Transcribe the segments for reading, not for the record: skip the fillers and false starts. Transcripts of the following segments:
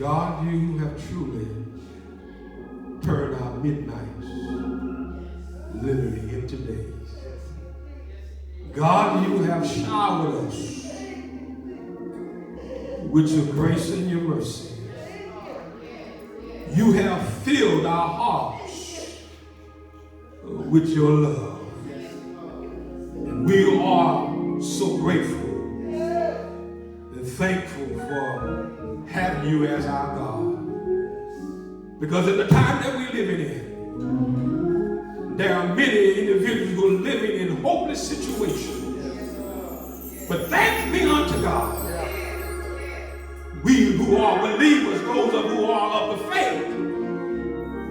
God, you have truly turned our midnights literally into days. God, you have showered us with your grace and your mercy. You have filled our hearts with your love. And we are so grateful and thankful for having you as our God. Because in the time that we're living in, there are many individuals who are living in hopeless situations. But thanks be unto God, we who are believers, those of who are of the faith,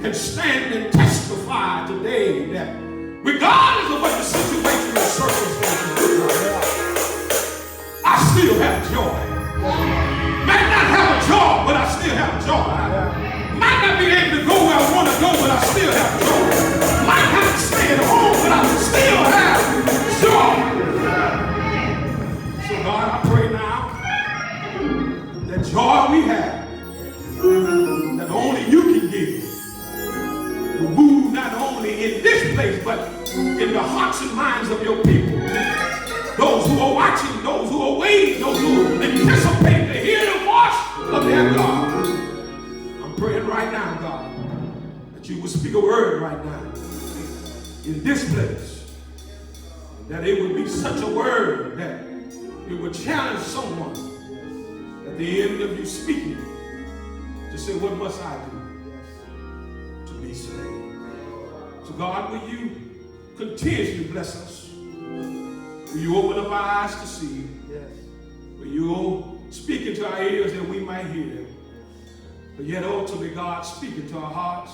can stand and testify today that regardless of what the situation or circumstances is, I still have joy. Might not have a job, but I still have joy. Might not be able to go where I want to go, but I still have joy. Might have to stay at home, but I still have joy. So God, I pray now that joy we have, that only you can give, will move not only in this place, but in the hearts and minds of your people. Those who are watching, those who are waiting, those who anticipate to hear the voice of their God. I'm praying right now, God, that you will speak a word right now in this place, that it would be such a word that it would challenge someone at the end of you speaking to say, what must I do to be saved? So God, will you continuously bless us? Will you open up our eyes to see? Will you speak into our ears that we might hear? But yet ultimately, God, speak into our hearts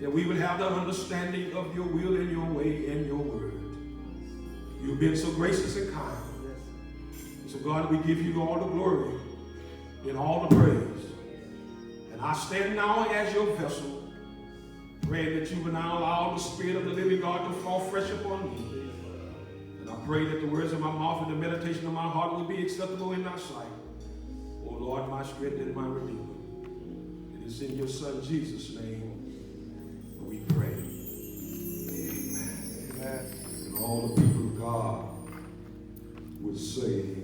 that we would have the understanding of your will and your way and your word. You've been so gracious and kind. So God, we give you all the glory and all the praise. And I stand now as your vessel, praying that you will now allow the Spirit of the living God to fall fresh upon me. And I pray that the words of my mouth and the meditation of my heart will be acceptable in thy sight. O Lord, my strength and my redeemer. It is in your Son Jesus' name we pray. Amen. Amen. And all the people of God would say,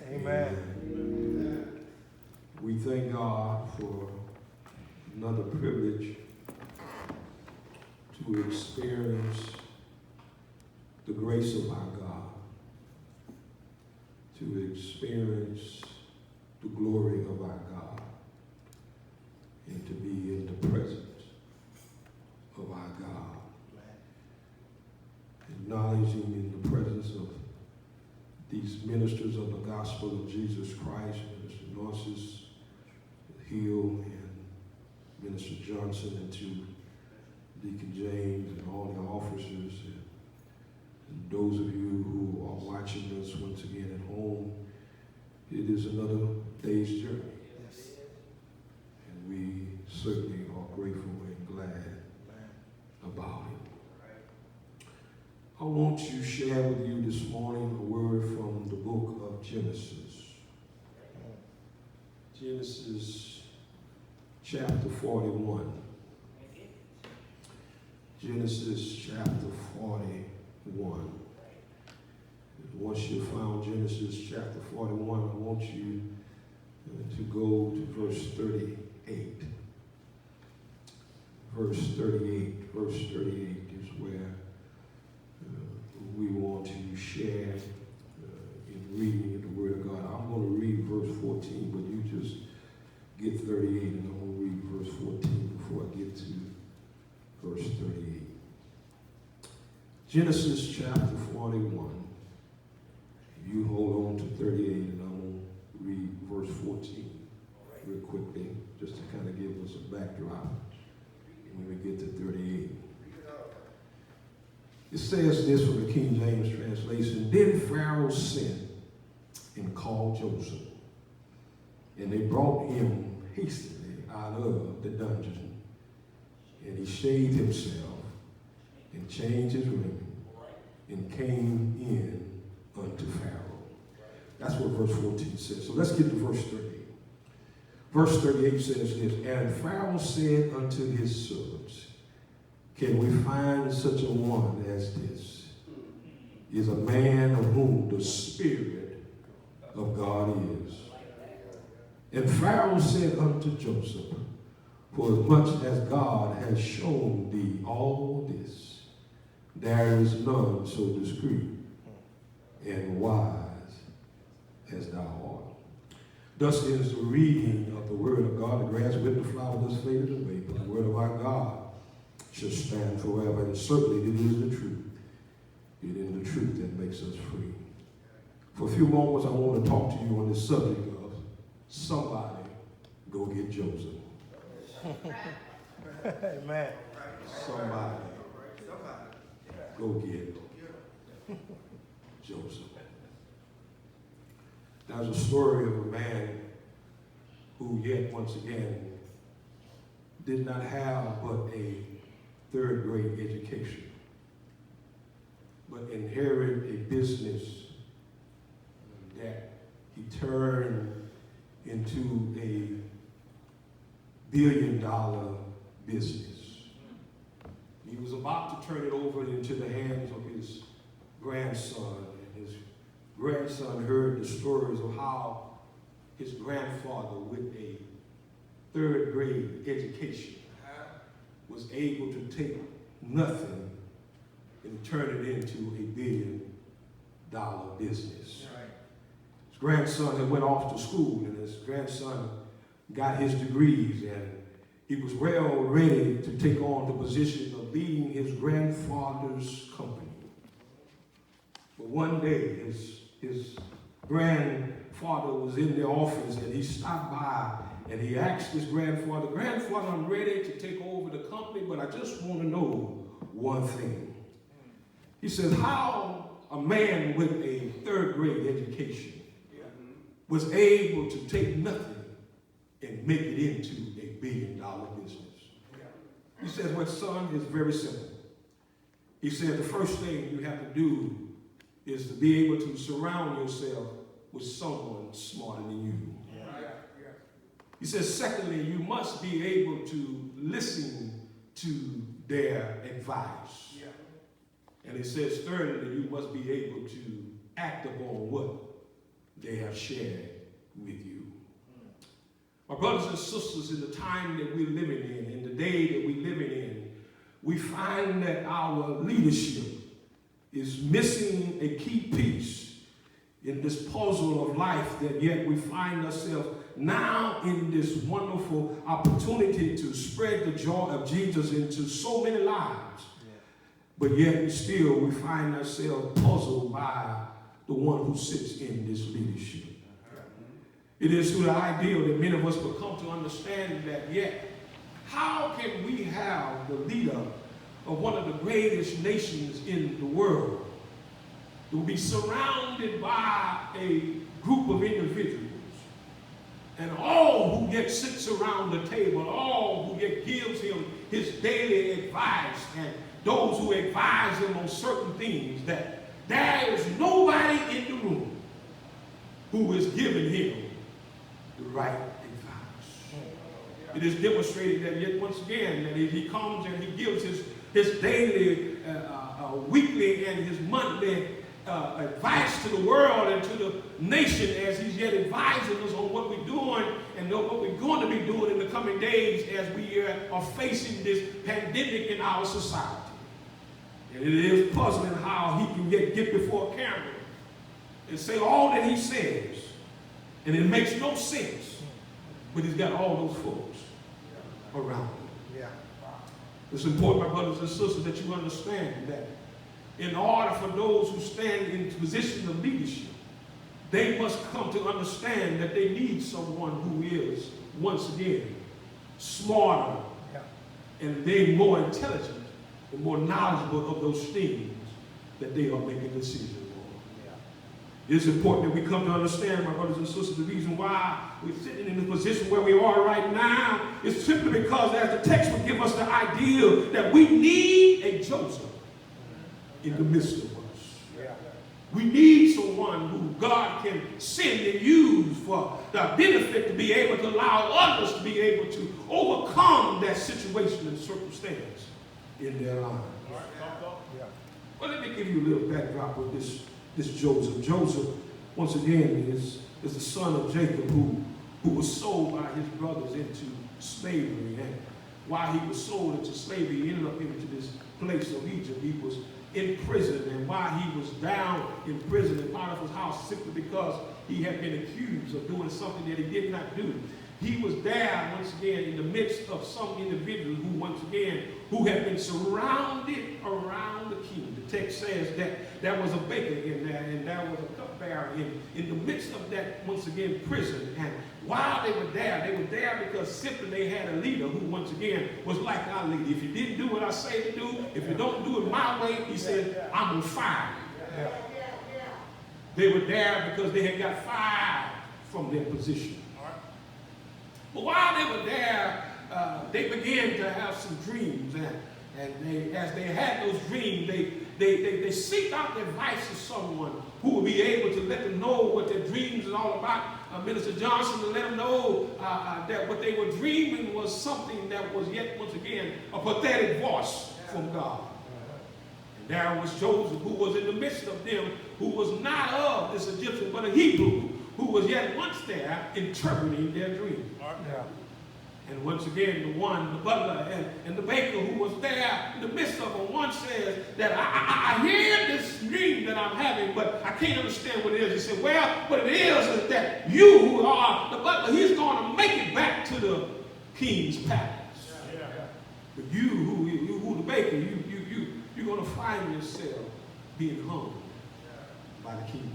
Amen. Amen. We thank God for another privilege to experience the grace of our God, to experience the glory of our God, and to be in the presence of our God, acknowledging in the presence of these ministers of the gospel of Jesus Christ, Minister Narcissus Hill and Minister Johnson, and to Deacon James and all the officers and those of you who are watching us once again at home. It is another day's journey. And we certainly are grateful and glad about it. I want to share with you this morning a word from the book of Genesis. Genesis chapter 41. Genesis chapter 41. Once you've found Genesis chapter 41, I want you to go to verse 38. Verse 38. Verse 38 is where we want to share in reading the Word of God. I'm going to read verse 14, but you just get 38, and I'm going to read verse 14 before I get to verse 38. Genesis chapter 41. You hold on to 38, and I'm going to read verse 14 real quickly, just to kind of give us a backdrop when we get to 38. It says this from the King James translation: Then Pharaoh sent and called Joseph, and they brought him hastily out of the dungeon. And he shaved himself and changed his raiment and came in unto Pharaoh. That's what verse 14 says. So let's get to verse 38. Verse 38 says this, and Pharaoh said unto his servants, can we find such a one as this? Is a man of whom the Spirit of God is. And Pharaoh said unto Joseph, for as much as God has shown thee all this, there is none so discreet and wise as thou art. Thus is the reading of the word of God. The grass with the flower does fade away, but the word of our God shall stand forever. And certainly it is the truth. It is the truth that makes us free. For a few moments, I want to talk to you on this subject of somebody go get Joseph. Amen. Somebody go get Joseph. There's a story of a man who yet once again did not have but a third grade education, but inherited a business that he turned into a billion-dollar business. He was about to turn it over into the hands of his grandson, and his grandson heard the stories of how his grandfather, with a third grade education, was able to take nothing and turn it into a billion-dollar business. His grandson had went off to school, and his grandson got his degrees, and he was well ready to take on the position of leading his grandfather's company. But one day, his grandfather was in the office, and he stopped by and he asked his grandfather, "Grandfather, I'm ready to take over the company, but I just want to know one thing." He says, how a man with a third grade education was able to take nothing and make it into a billion-dollar business. He says, well, son, it's very simple. He said, the first thing you have to do is to be able to surround yourself with someone smarter than you. He says, secondly, you must be able to listen to their advice. And he says, thirdly, you must be able to act upon what they have shared with you. My brothers and sisters, in the time that we're living in the day that we're living in, we find that our leadership is missing a key piece in this puzzle of life, that yet we find ourselves now in this wonderful opportunity to spread the joy of Jesus into so many lives. But yet still we find ourselves puzzled by the one who sits in this leadership. It is through the ideal that many of us will come to understand that yet, how can we have the leader of one of the greatest nations in the world to be surrounded by a group of individuals, and all who yet sits around the table, all who yet gives him his daily advice, and those who advise him on certain things, that there is nobody in the room who is giving him the right advice. It is demonstrated that yet once again, that he comes and he gives his daily, weekly, and his monthly advice to the world and to the nation, as he's yet advising us on what we're doing and what we're going to be doing in the coming days as we are facing this pandemic in our society. And it is puzzling how he can get before a camera and say all that he says, and it makes no sense, but he's got all those folks around him. It's important, my brothers and sisters, that you understand that in order for those who stand in positions of leadership, they must come to understand that they need someone who is, once again, smarter and they more intelligent and more knowledgeable of those things that they are making decisions on. It's important that we come to understand, my brothers and sisters, the reason why we're sitting in the position where we are right now is simply because, as the text would give us the idea, that we need a Joseph in the midst of us. We need someone who God can send and use for the benefit to be able to allow others to be able to overcome that situation and circumstance in their lives. Well, let me give you a little backdrop with this Joseph. Joseph, once again, is the son of Jacob who was sold by his brothers into slavery. And while he was sold into slavery, he ended up into this place of Egypt. He was in prison, and while he was down in prison in Potiphar's house simply because he had been accused of doing something that he did not do, he was there once again in the midst of some individuals who once again who had been surrounded around the king. The text says that there was a baker in there and there was a cupbearer in the midst of that once again prison. And while they were there because simply they had a leader who once again was like our leader. If you didn't do what I say to do, if you don't do it my way, he said, I'm going to fire you. They were there because they had got fired from their position. But while they were there, they began to have some dreams, and as they had those dreams, they seeked out the advice of someone who would be able to let them know what their dreams is all about. Minister Johnson, to let them know that what they were dreaming was something that was yet once again a pathetic voice from God. And there was Joseph, who was in the midst of them, who was not of this Egyptian, but a Hebrew, who was yet once there interpreting their dream. And once again, the butler and the baker who was there in the midst of them, one says that I hear this dream that I'm having, but I can't understand what it is. He said, well, what it is that you who are the butler, he's going to make it back to the king's palace. But you who the baker, you're going to find yourself being hung by the king.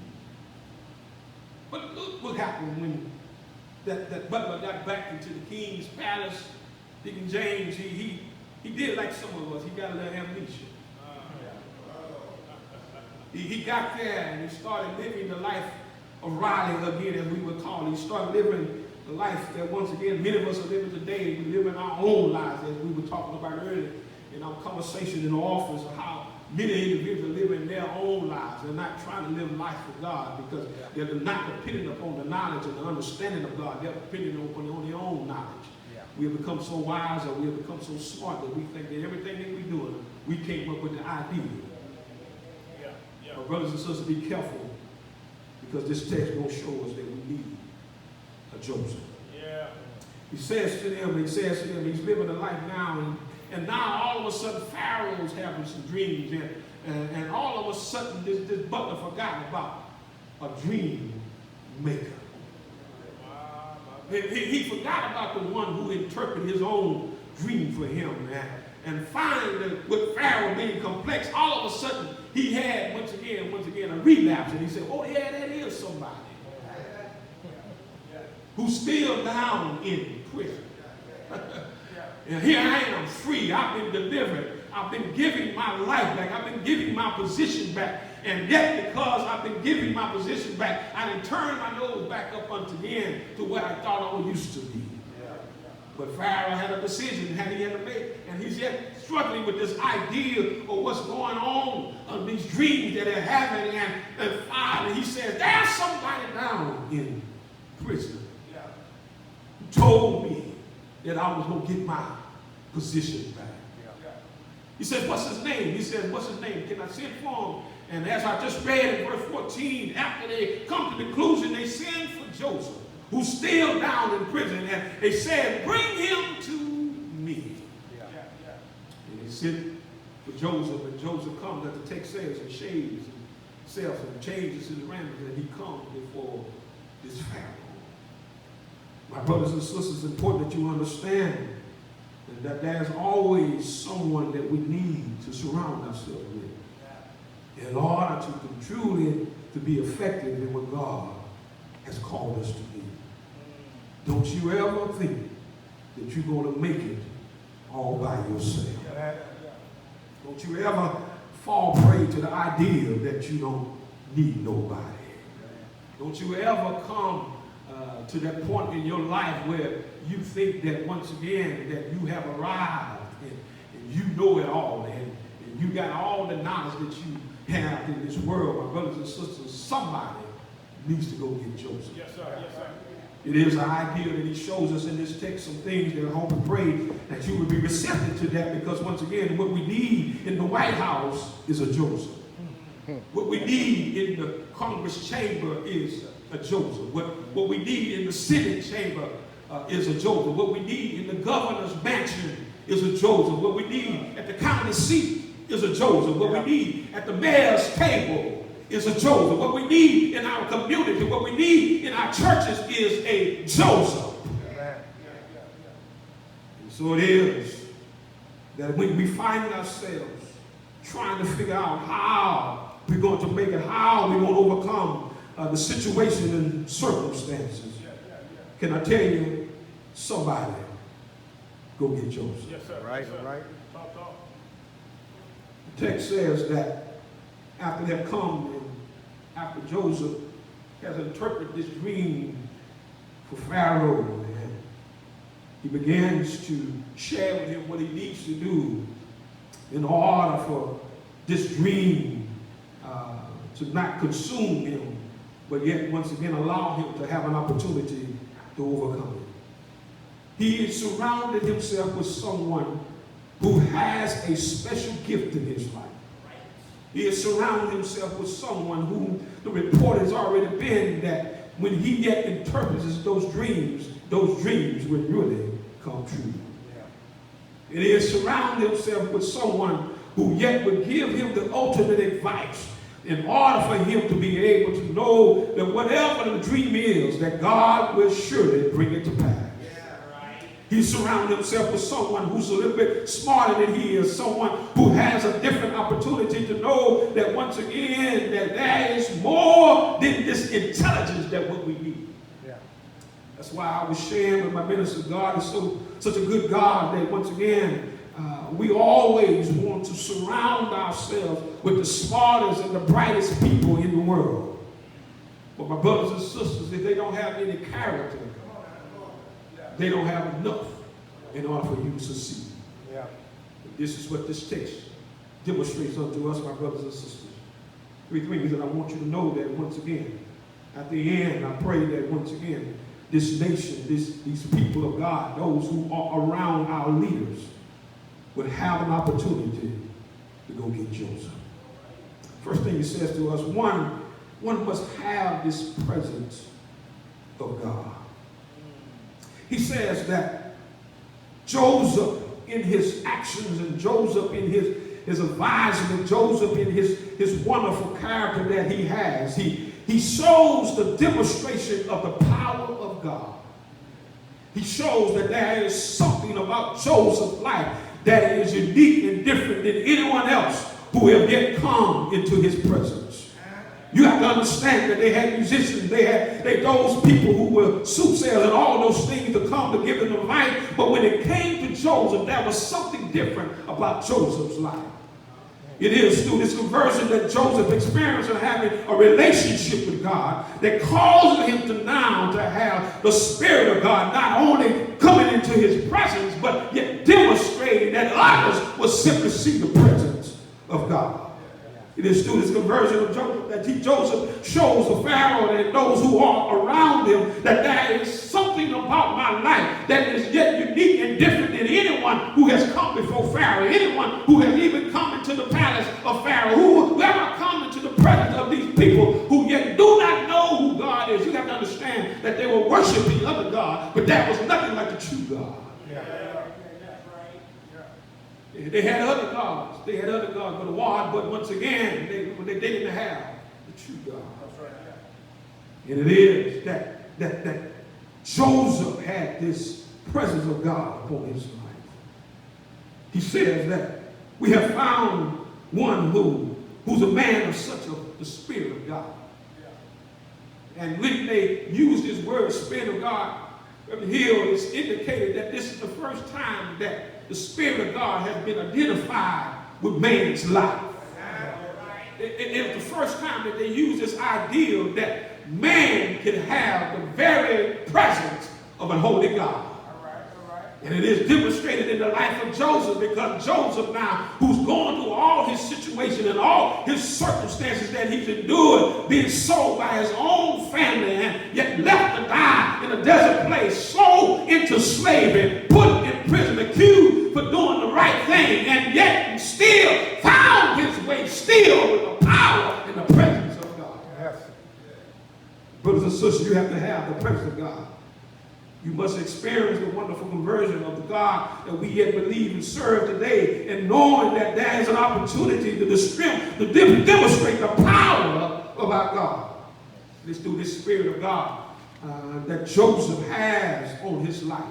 But look what happened when that butler got back into the king's palace. Deacon James, he did like some of us. He got a little amnesia. He got there and he started living the life of Riley again, as we would call it. He started living the life that once again many of us are living today. We live in our own lives, as we were talking about earlier in our conversation in the office, of how many individuals live in their own lives. They're not trying to live life for God because they're not dependent upon the knowledge and the understanding of God. They're dependent on their own knowledge. We have become so wise, or we have become so smart, that we think that everything that we're doing, we came up with the idea. But brothers and sisters, be careful, because this text will show us that we need a Joseph. He says to them, he's living a life now, and now all of a sudden Pharaoh's having some dreams, and all of a sudden this butler forgot about a dream maker. He forgot about the one who interpreted his own dream for him. And finally, with Pharaoh being complex, all of a sudden he had once again a relapse, and he said, oh yeah, that is somebody who's still down in prison. And here I am, free. I've been delivered. I've been giving my life back. I've been giving my position back. And yet, because I've been giving my position back, I didn't turn my nose back up unto again to where I thought I used to be. But Pharaoh had a decision that he had to make. And he's yet struggling with this idea of what's going on, of these dreams that they're having. And finally, he says, there's somebody down in prison who told me that I was going to get my position back. He says, what's his name? He says, what's his name? Can I send for him? And as I just read in verse 14, after they come to the conclusion, they send for Joseph, who's still down in prison. And they said, bring him to me. And they sent for Joseph, and Joseph comes, as the text says, and shaves himself and changes his raiment, and he comes before this Pharaoh. My brothers and sisters, it's important that you understand that there's always someone that we need to surround ourselves with in order to truly to be effective in what God has called us to be. Don't you ever think that you're going to make it all by yourself. Don't you ever fall prey to the idea that you don't need nobody. Don't you ever come to that point in your life where you think that once again that you have arrived and you know it all and you got all the knowledge that you have in this world, my brothers and sisters, somebody needs to go get Joseph. Yes, sir. Yes, sir. It is the idea that he shows us in this text some things that I hope and pray that you would be receptive to that, because once again, what we need in the White House is a Joseph. What we need in the Congress chamber is a Joseph. What we need in the Senate chamber is a Joseph. What we need in the governor's mansion is a Joseph. What we need at the county seat is a Joseph. What we need at the mayor's table is a Joseph. What we need in our community, what we need in our churches is a Joseph. And so it is that when we find ourselves trying to figure out how we're going to make it, how we're going to overcome the situation and circumstances, can I tell you, somebody go get Joseph. Yes, sir. Right, Yes, sir. right. Talk. The text says that after they have come and after Joseph has interpreted this dream for Pharaoh, and he begins to share with him what he needs to do in order for this dream to not consume him, but yet once again allow him to have an opportunity to overcome it. He has surrounded himself with someone who has a special gift in his life. He has surrounded himself with someone who the report has already been that when he yet interprets those dreams will really come true. And he has surrounded himself with someone who yet would give him the ultimate advice in order for him to be able to know that whatever the dream is, that God will surely bring it to pass. He surrounded himself with someone who's a little bit smarter than he is, someone who has a different opportunity to know that once again that there is more than this intelligence that what we need. Yeah. That's why I was sharing with my minister, God is such a good God that once again we always want to surround ourselves with the smartest and the brightest people in the world. But my brothers and sisters, if they don't have any character, they don't have enough in order for you to succeed. Yeah. This is what this text demonstrates unto us, my brothers and sisters. Three things that I want you to know that once again, at the end, I pray that once again, this nation, these people of God, those who are around our leaders, would have an opportunity to go get Joseph. First thing he says to us, one must have this presence of God. He says that Joseph in his actions and Joseph in his advisement, Joseph in his wonderful character that he has, he shows the demonstration of the power of God. He shows that there is something about Joseph's life that is unique and different than anyone else who have yet come into his presence. You have to understand that they had musicians, they had those people who were soothsayers and all those things to come to give them advice. But when it came to Joseph, there was something different about Joseph's life. It is through this conversion that Joseph experienced and having a relationship with God that caused him to now to have the Spirit of God not only coming into his presence, but yet demonstrating that others will simply see the presence of God. It is through this conversion of Joseph that Joseph shows the Pharaoh and those who are around him that there is something about my life that is yet unique and different than anyone who has come before Pharaoh, anyone who has even come into the palace of Pharaoh, whoever come into the presence of these people who yet do not know who God is. You have to understand that they were worshiping other gods, but that was nothing like the true God. They had other gods. They had other gods, but once again, they didn't have the true God. And it is that Joseph had this presence of God upon his life. He says that we have found one who's a man of such the Spirit of God. And when they use this word, Spirit of God, here it's indicated that this is the first time that the Spirit of God has been identified with man's life. It's the first time that they use this idea that man can have the very presence of a holy God. And it is demonstrated in the life of Joseph, because Joseph now, who's going through all his situation and all his circumstances that he's endured, being sold by his own family and yet left to die in a desert place, sold into slavery, put in prison, accused for doing the right thing, and yet still found his way, still with the power and the presence of God. Yes. Brothers and sisters, you have to have the presence of God. You must experience the wonderful conversion of the God that we yet believe and serve today, and knowing that there is an opportunity to demonstrate the power of our God. It's through this Spirit of God that Joseph has on his life,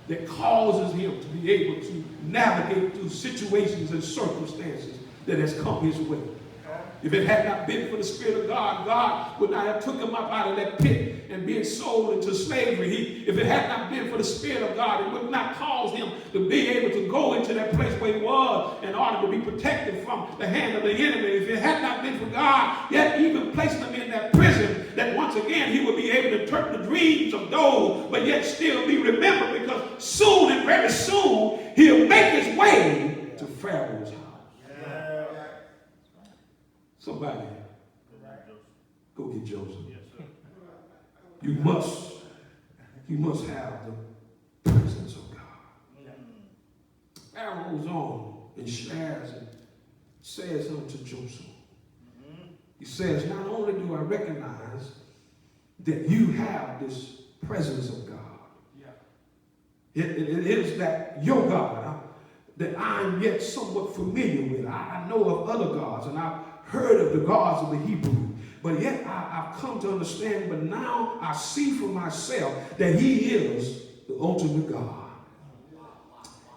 that causes him to be able to navigate through situations and circumstances that has come his way. If it had not been for the Spirit of God, God would not have took him up out of that pit and being sold into slavery. If it had not been for the Spirit of God, it would not cause him to be able to go into that place where he was in order to be protected from the hand of the enemy. If it had not been for God, yet even placing him in that prison, that once again he would be able to interpret the dreams of those, but yet still be remembered, because soon and very soon he'll make his way to Pharaoh's house. Somebody, go get Joseph. You must have the presence of God. Pharaoh goes on and shares and says unto Joseph, he says, not only do I recognize that you have this presence of God, it is that your God that I'm yet somewhat familiar with. I know of other gods, and I've heard of the gods of the Hebrews, but yet I've come to understand, but now I see for myself that he is the ultimate God.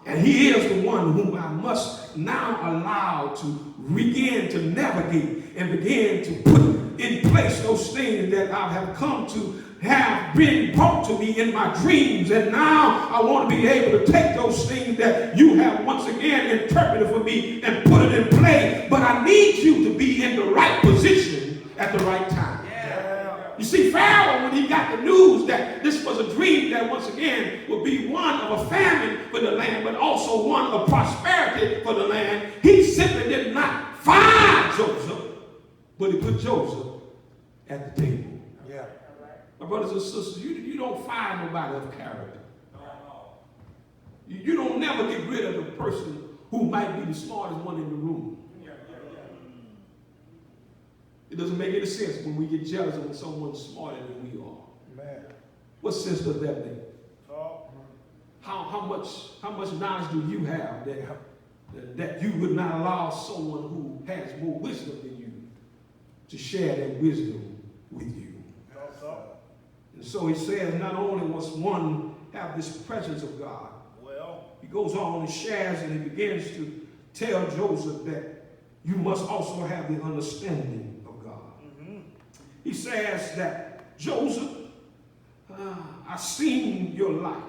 And he is the one whom I must now allow to begin to navigate and begin to put in place those things that I have come to have been brought to me in my dreams. And now I want to be able to take those things that you have once again interpreted for me and put it in play. But I need you to be in the right position at the right time. Yeah. You see, Pharaoh, when he got the news that this was a dream that once again would be one of a famine for the land, but also one of prosperity for the land, he simply did not find Joseph, but he put Joseph at the table. Yeah. My brothers and sisters, you don't find nobody of character. You don't never get rid of the person who might be the smartest one in the room. It doesn't make any sense when we get jealous of when someone's smarter than we are. Man. What sense does that make? How much knowledge do you have that you would not allow someone who has more wisdom than you to share that wisdom with you? And so he says, not only must one have this presence of God, he goes on and shares and he begins to tell Joseph that you must also have the understanding of God. He says that, Joseph, I've seen your life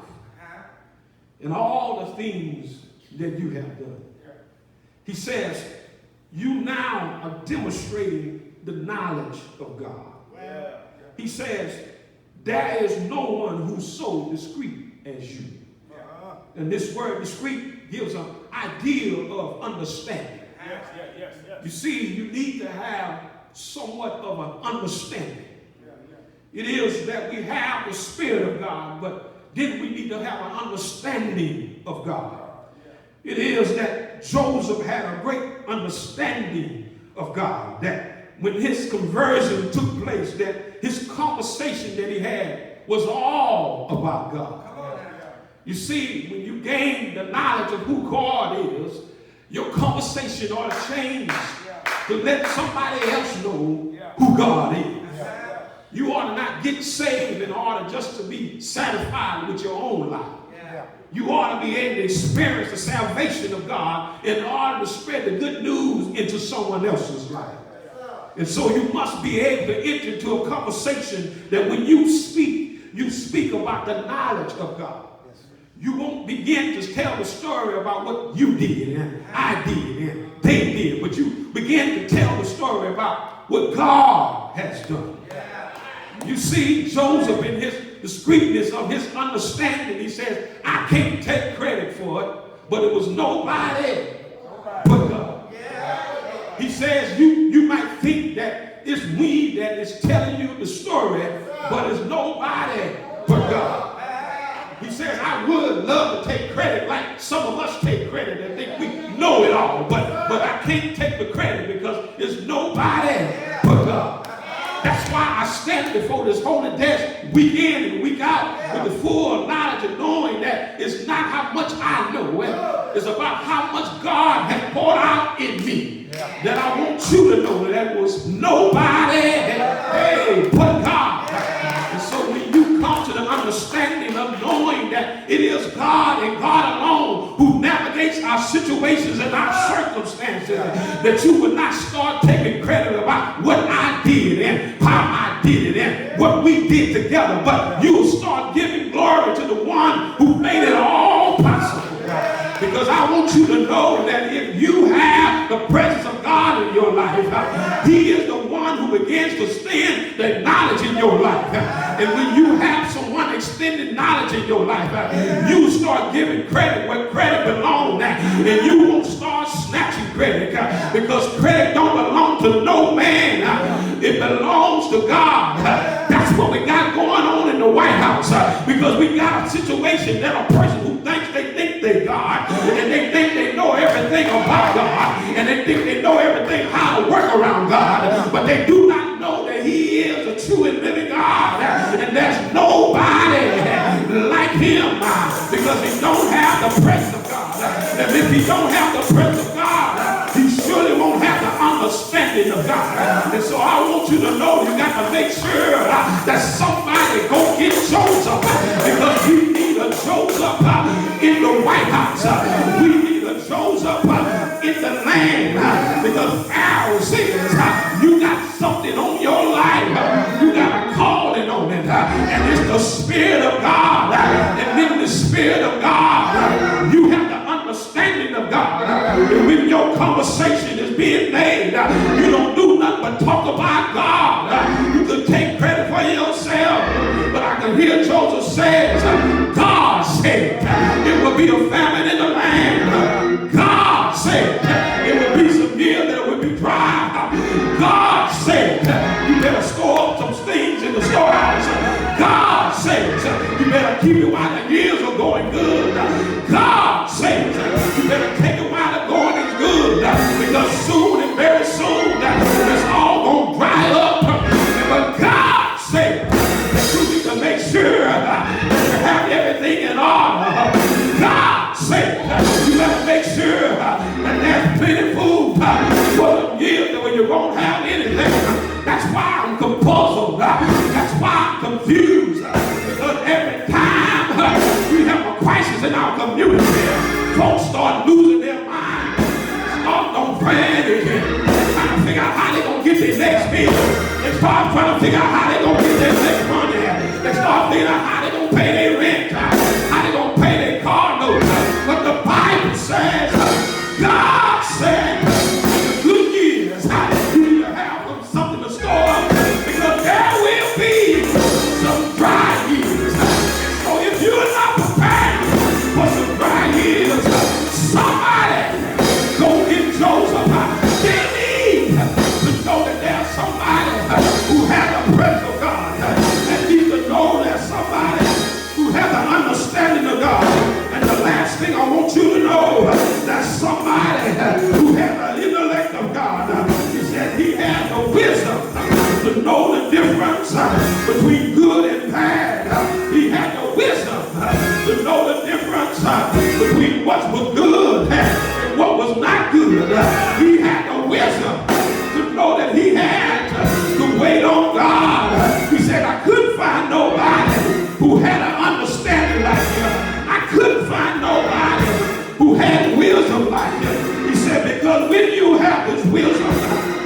and all the things that you have done. He says, you now are demonstrating the knowledge of God. He says, there is no one who's so discreet as you. And this word discreet gives an idea of understanding. Yes. You see, you need to have somewhat of an understanding. It is that we have the Spirit of God, but then we need to have an understanding of God. It is that Joseph had a great understanding of God, that when his conversion took place, that his conversation that he had was all about God. You see, when you gain the knowledge of who God is, your conversation ought to change to let somebody else know who God is. You ought to not get saved in order just to be satisfied with your own life. You ought to be able to experience the salvation of God in order to spread the good news into someone else's life. And so you must be able to enter into a conversation that when you speak about the knowledge of God. You won't begin to tell the story about what you did and I did and they did, but you begin to tell the story about what God has done. You see, Joseph in his discreetness of his understanding, he says, I can't take credit for it, but it was nobody but God. He says, you might think that it's we that is telling you the story, but it's nobody but God. He says, I would love to take credit like some of us take credit and think we know it all, but I can't take the credit because it's nobody but God. That's why I stand before this holy desk week in and week out with the full knowledge and knowing that it's not how much I know, it's about how much God has poured out in me. That I want you to know that was nobody but God. And so when you come to the understanding of knowing that it is God and God alone who navigates our situations and our circumstances, that you would not start taking credit about what I did and how I did it and what we did together, but you will start giving glory to the one who made it all possible. Because I want you to know that if you have the presence of God in your life, he is the one who begins to extend the knowledge in your life. And when you have someone extending knowledge in your life, you start giving credit where credit belongs, and you won't start snatching credit because credit don't belong to no man. It belongs to God. That's what we got going on in the White House, because we got a situation that a person who thinks they think they're God, and they think they know everything about God, and they think they know everything how to work around God, but they do not know that he is a true and living God, and there's nobody like him, because he don't have the presence of God. And if he don't have the presence of God, he surely won't have the understanding of God. And so I want you to know you got to make sure that somebody go get Joseph, because we need a Joseph in the White House. We need a Joseph in the land, because Pharaoh says you got something on your life, you got a calling on it, and it's the Spirit of God. And in the Spirit of God, you have the understanding of God. And when your conversation is being made, you don't do nothing but talk about God. You can take credit for yourself, but I can hear Joseph says, God said it will be a famine in the land. God said it will be some years that it will be dry. God said you better store up some things in the storehouse. God says you better keep it while the years are going good. God says you better take it while the going is good, because soon and very soon it's all going to dry up. But God said that you need to make sure that you have everything in order. God said you better make sure that there's plenty food for the years that when you won't have anything. That's why I'm compulsive. That's why I'm confused. Because every time we have a crisis in our community, folks start losing their minds. Start on praying again. Trying to figure out how they're going to get their next meal. They start trying to figure out how they're going to get their next money. They start figuring out how they're going to pay their rent. How they're going to pay their car notes. But the Bible says, God said, the good years, you need to have something to store up, because there will be some dry years. So if you're not prepared for some dry years, somebody go get Joseph. They need to know that there's somebody who has the presence of God, and need to know there's somebody who has the understanding of God. And the last thing I want you to know, that somebody who has the intellect of God. He said he has the wisdom to know the difference between good and bad. He had the wisdom to know the difference between what was good and what was not good. He had the wisdom to know that he had to wait on God. He said, I couldn't find nobody who had an understanding like him. I couldn't find nobody who had wisdom like him. He said, because when you have this wisdom,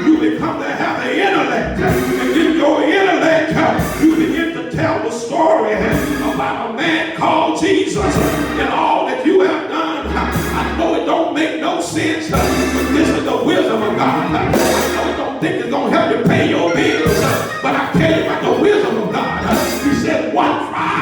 you become to have an intellect. And in your intellect, you begin to tell the story about a man called Jesus and all that you have done. I know it don't make no sense, but this is the wisdom of God. I know it don't think it's going to help you pay your bills, but I tell you about the wisdom of God. He said, one Friday,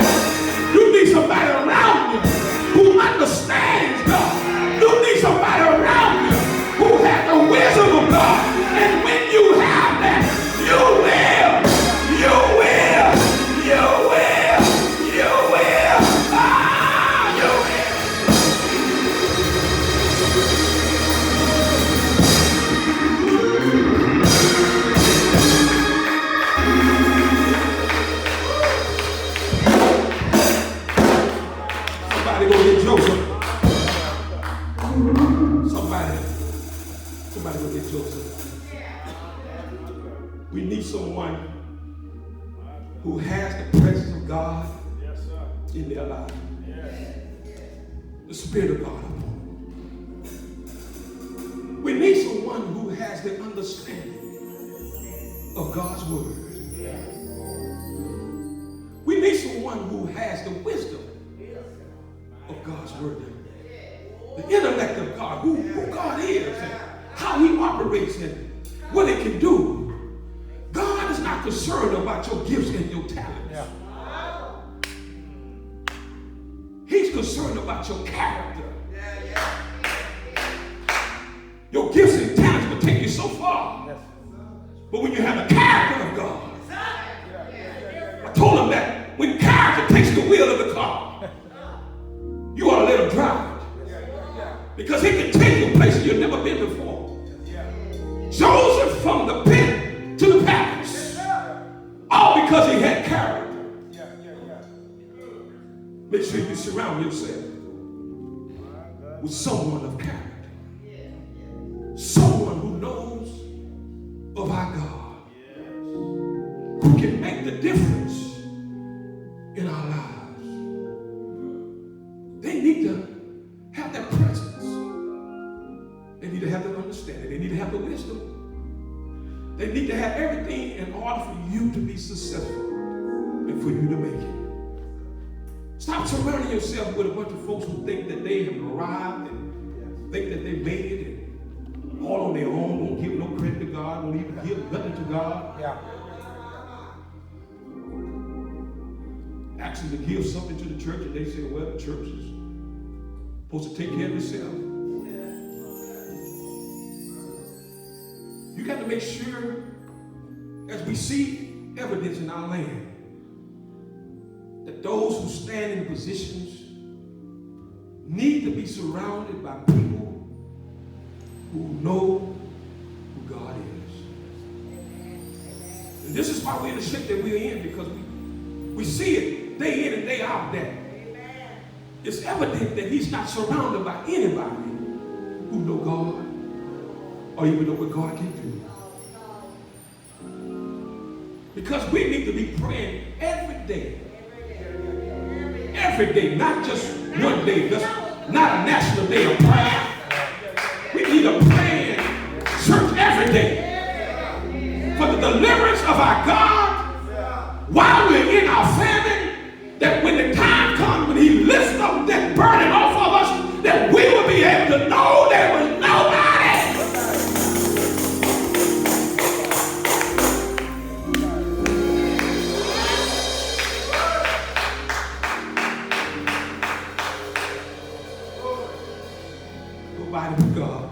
God. You need somebody around you who understands God. You need somebody around you who has the wisdom of God. And when you have that, you will. Somebody go get Joseph. Somebody go get Joseph. We need someone who has the presence of God in their life. The Spirit of God upon them. We need someone who has the understanding of God's word. We need someone who has the wisdom of God's word. The intellect of God, who God is and how he operates and what he can do. God is not concerned about your gifts and your talents. He's concerned about your character. Your gifts and talents will take you so far. But when you have the character of God, I told him that when character takes the wheel of the car, you ought to let him drive it. Because he can take you places you've never been before. Joseph from the pit to the palace. All because he had character. Make sure you surround yourself with someone of character. Someone who knows of our God. Who can make the difference in our lives. They need to have that presence. They need to have the understanding. They need to have the wisdom. They need to have everything in order for you to be successful and for you to make it. Stop surrounding yourself with a bunch of folks who think that they have arrived and think that they made it and all on their own, won't give no credit to God, won't even give nothing to God. Ask them to give something to the church and they say, well, the church is supposed to take care of itself. You got to make sure, as we see evidence in our land, that those who stand in positions need to be surrounded by people who know who God is. And this is why we're in the shape that we're in, because we see it day in and day out that it's evident that he's not surrounded by anybody who know God or even know what God can do. Because we need to be praying every day. Every day, not just one day, just not a national day of prayer. We need a praying church every day for the deliverance of our God while we're in our famine, that when the time comes when he lifts up that burden off of us, that we will be able to know there was nobody. Nobody but God.